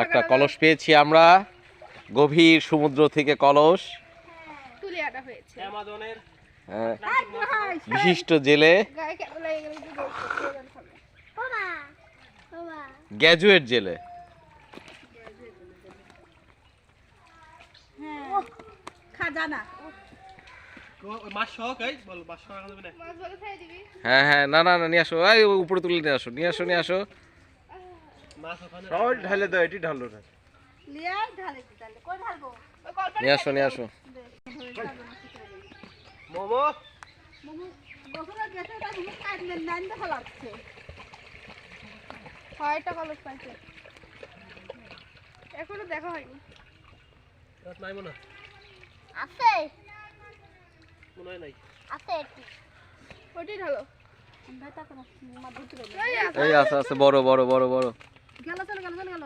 একটা কলস পেয়েছি আমরা, গভীর সমুদ্র থেকে কলস তুলে আনা হয়েছে অ্যামাজনের বিশিষ্ট জেলে গ্র্যাজুয়েট জেলে। খাজানা হ্যাঁ হ্যাঁ, না না না, নিয়ে আসো, এই উপরে তুলে নিয়ে আসো, নিয়ে আসো, নিয়ে আসো। সবাই ঢালে দাও, এটি ঢালো না। নিয়ে আসো, নিয়ে আসো। মোমো ছয়টা কলস পাইছে, এখনো দেখা হয়নি। নাই মনে আছে মনে নাই আছে ওইটাই ঢালো। এই আছে আছে, বড় বড় বড় বড়। গেল চলে গেল চলে গেল।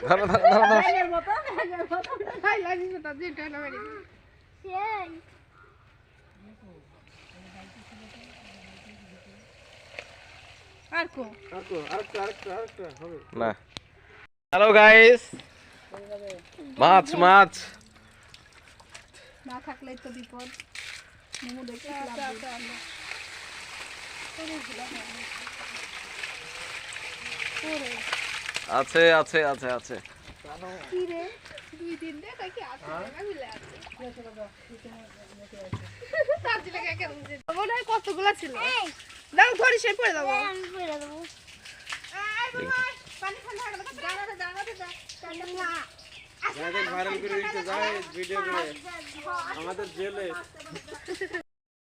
ধরো ধরো ধরো ধরো। না, হ্যালো গাইস, মাছ মাছ। না থাকলেই তো বিপদ। মোমো দেখতে আছে আছে আছে আছে। কি রে, দুই দিন দে নাকি আছে না মিলে আছে। সাজি লাগা কেমন যে মনে হয় কতগুলা ছিল। দাও ধরি সে পড়ে দাও। আমি পড়ে দাও। পানি ঠান্ডা হয়ে গেল। জানাতে যা ঠান্ডা। ভাইরাল করে দিতে যায় ভিডিও করে আমাদের জেলে।